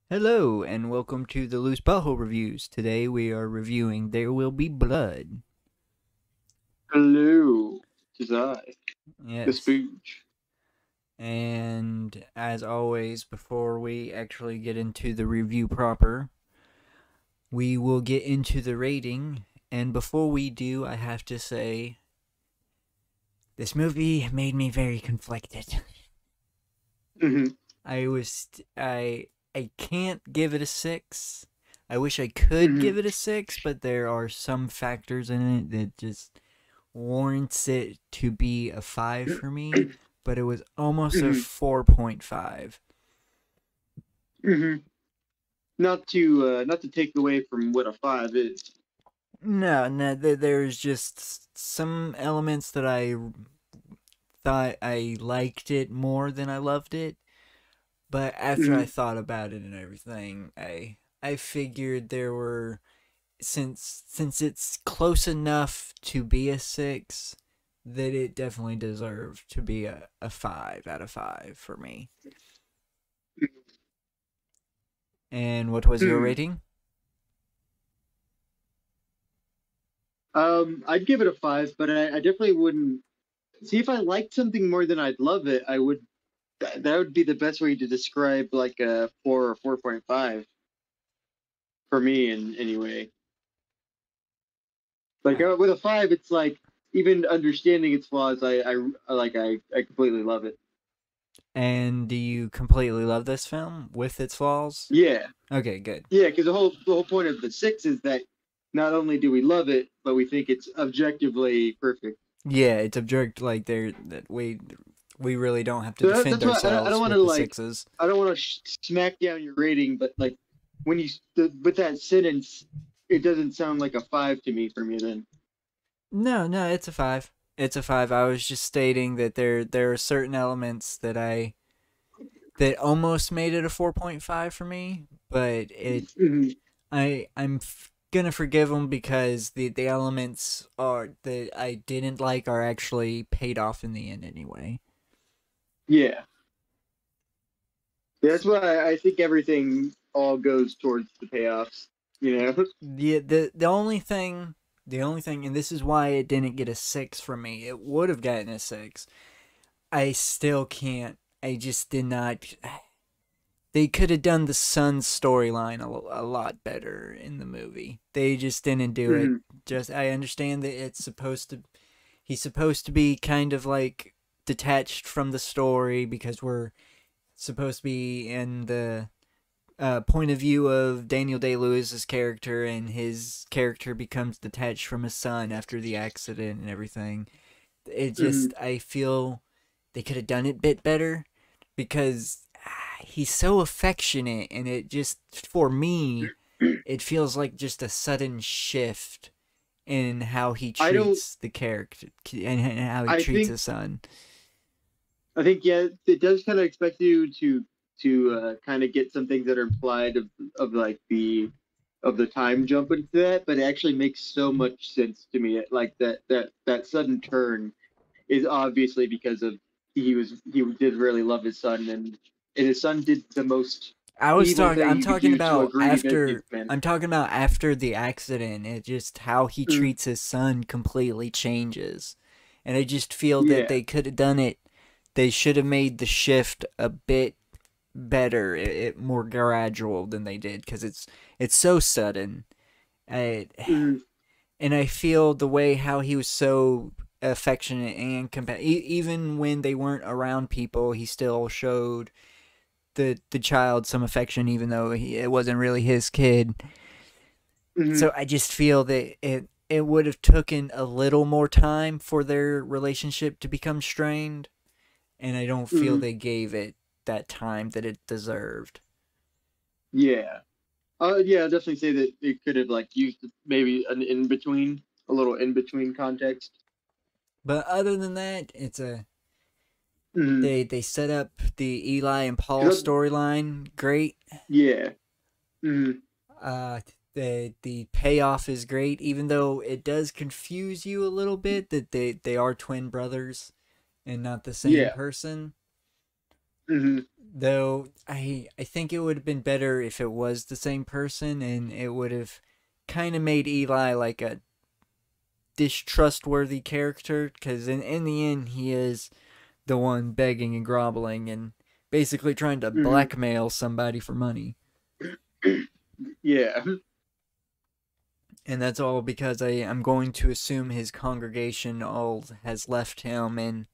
Hello, and welcome to the Loose Butthole Reviews. Today we are reviewing There Will Be Blood. Hello, tis I, the Yes. Spooge. And as always, before we actually get into the review proper, we will get into the rating. And before we do, I have to say, this movie made me very conflicted. Hmm. I was, I can't give it a 6. I wish I could Hmm. give it a 6, but there are some factors in it that just warrants it to be a 5 for me, but it was almost a Hmm. 4.5. Hmm. Not to take away from what a five is. No, there's just some elements that I thought I liked it more than I loved it, but after I Hmm. thought about it and everything, I figured there were since it's close enough to be a 6 that it definitely deserved to be a 5 out of 5 for me. And what was your Hmm. rating? I'd give it a five, but I definitely wouldn't. See, if I liked something more than I'd love it, I would. That would be the best way to describe like a 4 or 4.5 for me, in anyway. Like with a five, it's like even understanding its flaws, I completely love it. And do you completely love this film with its flaws? Yeah. Okay, good. Yeah, because the whole point of the six is that not only do we love it, but we think it's objectively perfect. Yeah, it's object like there that we really don't have to So defend that's why I don't ourselves want with to the like sixes. I don't want to smack down your rating, but like when with that sentence, it doesn't sound like a five to me for me then. No, it's a 5. It's a 5. I was just stating that there are certain elements that almost made it a 4.5 for me, but it Hmm. gonna forgive them because the elements are that I didn't like are actually paid off in the end anyway. Yeah, that's why I think everything all goes towards the payoffs. You know. The only thing, and this is why it didn't get a 6 from me. It would have gotten a 6. I still can't. I just did not. They could have done the son storyline a lot better in the movie. They just didn't do it. Hmm. Just I understand that it's supposed to. He's supposed to be kind of like detached from the story because we're supposed to be in the point of view of Daniel Day Lewis's character, and his character becomes detached from his son after the accident and everything. It Hmm. just I feel they could have done it a bit better because he's so affectionate, and it just for me it feels like just a sudden shift in how he I don't. treats the character and how he I treats think his son. yeah, it does kind of expect you to kind of get some things that are implied of like the time jump into that, but it actually makes so much sense to me. Like that sudden turn is obviously because of he did really love his son, and his son did the most I was evil talking. thing I'm you could talking do to a about grieving after. human. I'm talking about after the accident. It just how he Mm, treats his son completely changes, and I just feel that yeah. they could have done it. They should have made the shift a bit better, it more gradual than they did because it's so sudden. I, Mm, and I feel the way how he was so affectionate and even when they weren't around people, he still showed the child some affection, even though it wasn't really his kid. mm, So I just feel that it would have taken a little more time for their relationship to become strained, and I don't feel mm, they gave it that time that it deserved. yeah. Yeah, I'll definitely say that it could have like used maybe an in between, a little in between context. But other than that, it's a Mm, they set up the Eli and Paul 'cause storyline great. yeah. Mm, Uh, the payoff is great, even though it does confuse you a little bit that they are twin brothers and not the same yeah. person. Hmm. Though I think it would have been better if it was the same person, and it would have kind of made Eli like a distrustworthy character, because in the end he is the one begging and groveling and basically trying to Hmm. blackmail somebody for money. Yeah. And that's all because I'm going to assume his congregation all has left him and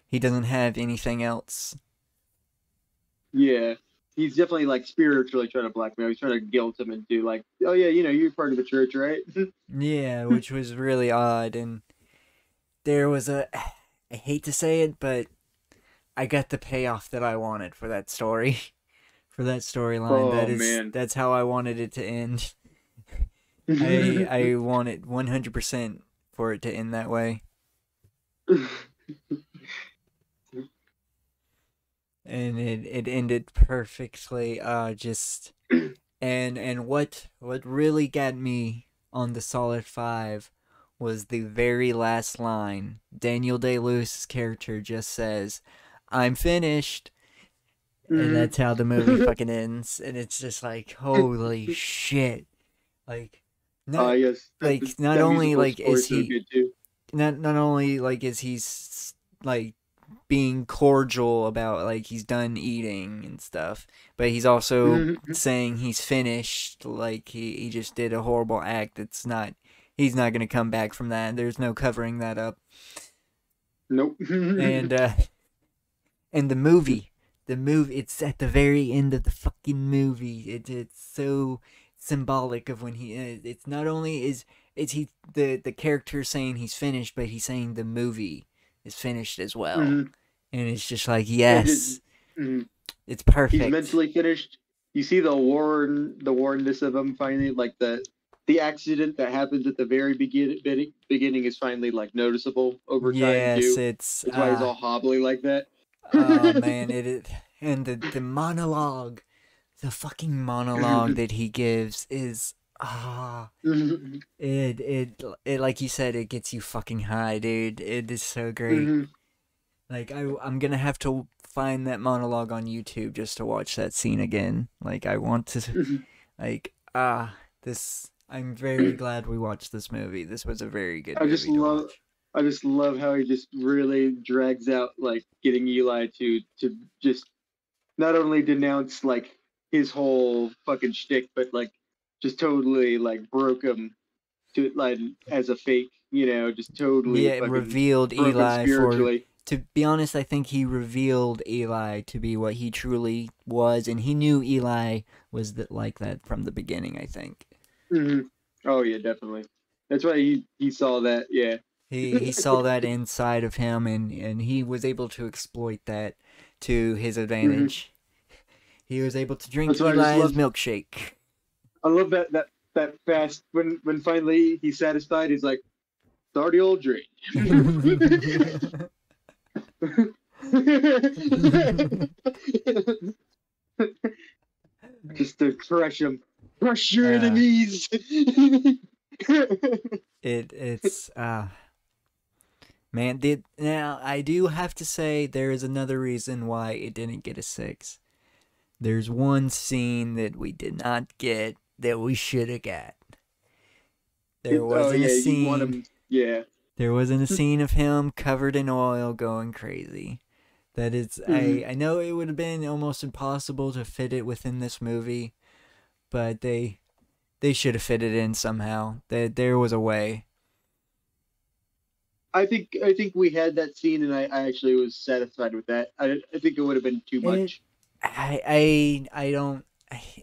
he doesn't have anything else. Yeah. He's definitely like spiritually trying to blackmail. He's trying to guilt him into like, oh yeah, you're part of the church, right? Yeah, which was really odd. And there was I hate to say it, but I got the payoff that I wanted for that story, for that storyline. Oh man. That's how I wanted it to end. I wanted 100% for it to end that way. And it ended perfectly. Just and what really got me on the solid 5 was the very last line. Daniel Day Lewis's character just says, "I'm finished," and Hmm. that's how the movie fucking ends. And it's just like, holy shit! Like, not Yes, not that only musical like score is is so he good too. not only like is he like being cordial about like he's done eating and stuff, but he's also Mhm. saying he's finished, like he just did a horrible act. It's not He's not gonna come back from that. There's no covering that up. Nope. And and the movie it's at the very end of the fucking movie. It's so symbolic of when it's not only is he the character saying he's finished, but he's saying the movie is finished as well. Mhm. And it's just like, And it's, yes, mhm. it's He's perfect. mentally finished. You see the warnness of him finally, like the accident that happens at the very beginning is finally like noticeable over time Yes, too. it's That's why he's all hobbly like that. oh man, it and the monologue, the fucking monologue that he gives is it like you said, it gets you fucking high, dude. It is so great. Mhm. Like I'm gonna have to find that monologue on YouTube just to watch that scene again. Like I want to like this I'm very glad we watched this movie. This was a very good I just movie to love watch. I just love how he just really drags out like getting Eli to just not only denounce like his whole fucking shtick, but like just totally like broke him to like as a fake, just totally Yeah, it fucking revealed broke him Eli for spiritually. to be honest, I think he revealed Eli to be what he truly was, and he knew Eli was like that from the beginning, I think. Hmm. Oh yeah, definitely. That's why he saw that. Yeah. He saw that inside of him, and he was able to exploit that to his Hmm. advantage. He was able to drink That's why I just Eli's love. milkshake. I love that fast when finally he's satisfied. He's like, start the old drink. Just to crush your uh, enemies. it's man, did now I do have to say there is another reason why it didn't get a 6. There's one scene that we did not get that we should have got. There Oh wasn't a yeah, you want scene. him. Yeah. There wasn't a scene of him covered in oil going crazy. That is, Hmm. I know it would have been almost impossible to fit it within this movie, but they should have fit it in somehow. There was a way. I think we had that scene, and I actually was satisfied with that. I think it would have been too It much. I don't.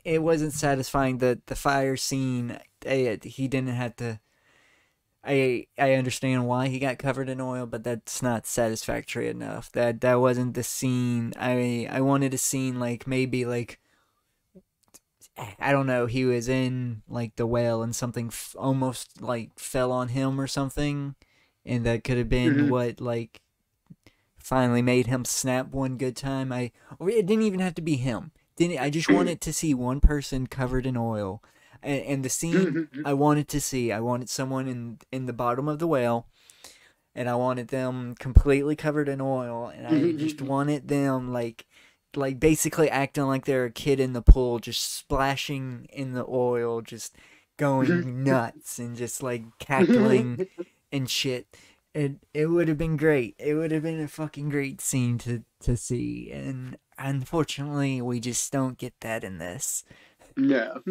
It wasn't satisfying. The fire scene. He didn't have to. I understand why he got covered in oil, but that's not satisfactory enough. That wasn't the scene. I wanted a scene like maybe like I don't know. He was in like the well and something almost like fell on him or something, and that could have been Hmm. what like finally made him snap one good time. Or it didn't even have to be him. Didn't I just wanted to see one person covered in oil, and the scene I wanted someone in the bottom of the well, and I wanted them completely covered in oil, and I just wanted them like like basically acting like they're a kid in the pool, just splashing in the oil, just going nuts and just like cackling and shit. It would have been great. It would have been a fucking great scene to see, and unfortunately, we just don't get that in this. No,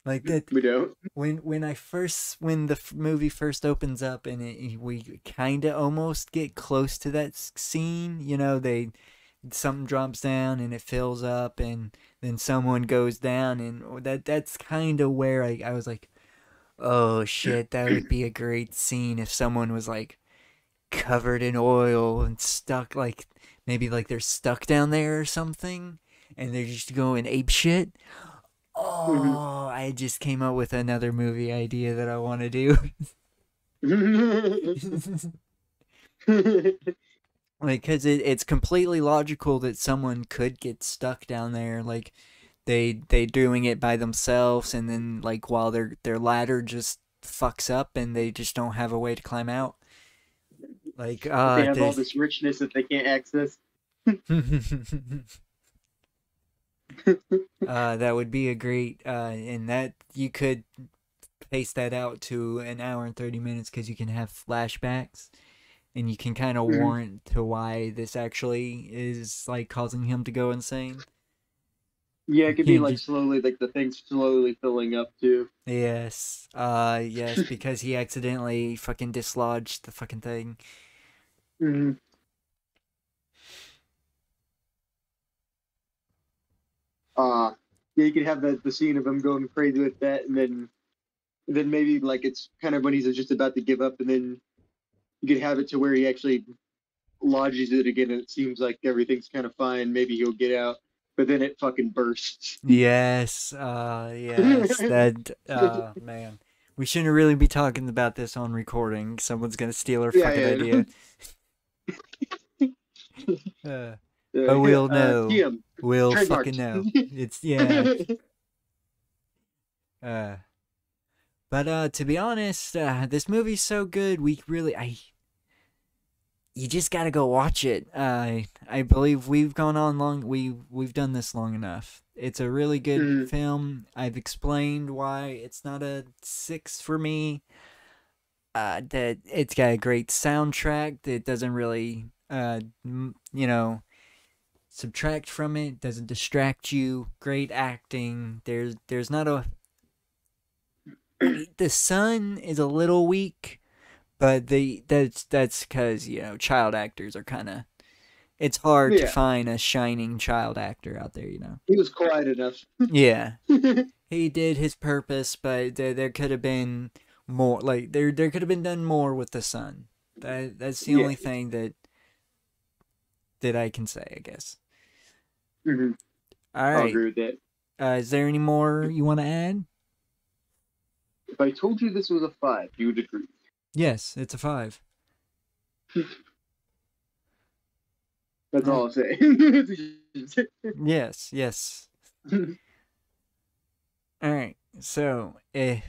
Like that we don't. when the movie first opens up and we kind of almost get close to that scene. You know, something drops down and it fills up, and then someone goes down, and that's kind of where I was like, oh shit, that would be a great scene if someone was like covered in oil and stuck, like maybe like they're stuck down there or something, and they're just going ape shit. Oh, I just came up with another movie idea that I want to do. Like, cause it's completely logical that someone could get stuck down there, like they doing it by themselves, and then like while their ladder just fucks up and they just don't have a way to climb out. Like They have all this richness that they can't access. That would be a great and that you could pace that out to an hour and 30 minutes because you can have flashbacks and you can kind of warrant to why this actually is like causing him to go insane. Yeah, it could be like slowly, like the thing's slowly filling up too. Yes. Yes, because he accidentally fucking dislodged the fucking thing. Mm-hmm. Yeah, you could have the scene of him going crazy with that, and then maybe like it's kind of when he's just about to give up, and then you could have it to where he actually lodges it again, and it seems like everything's kind of fine. Maybe he'll get out, but then it fucking bursts. Yes. Yes. That. Man. We shouldn't really be talking about this on recording. Someone's gonna steal our fucking idea. But we'll know. We'll fucking know. It's But to be honest, this movie's so good. You just gotta go watch it. I believe we've gone on long. We've done this long enough. It's a really good film. I've explained why it's not a 6 for me. That it's got a great soundtrack that doesn't really, subtract from it. Doesn't distract you. Great acting. There's not a. The son is a little weak, but that's because child actors are kind of. It's hard to find a shining child actor out there. He was quiet enough. Yeah, he did his purpose, but there could have been more. Like there could have been done more with the son. That's the only thing that I can say, I guess. Mm-hmm. All right. I'll agree with that. Is there any more you want to add? If I told you this was a 5, you would agree. Yes, it's a 5. That's all I'll say. Yes. All right. So, if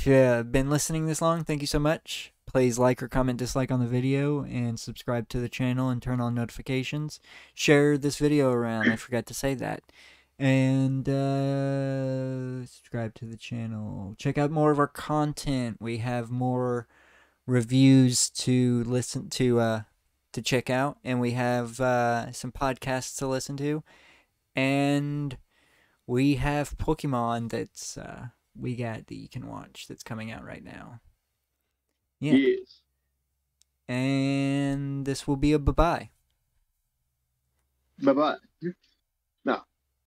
you've been listening this long, thank you so much. Please like or comment dislike on the video and subscribe to the channel and turn on notifications. Share this video around. I forgot to say that. And subscribe to the channel. Check out more of our content. We have more reviews to listen to check out, and we have some podcasts to listen to, and we have Pokemon that's we got that you can watch that's coming out right now. Yeah. Yes. And this will be a bye-bye. Bye-bye.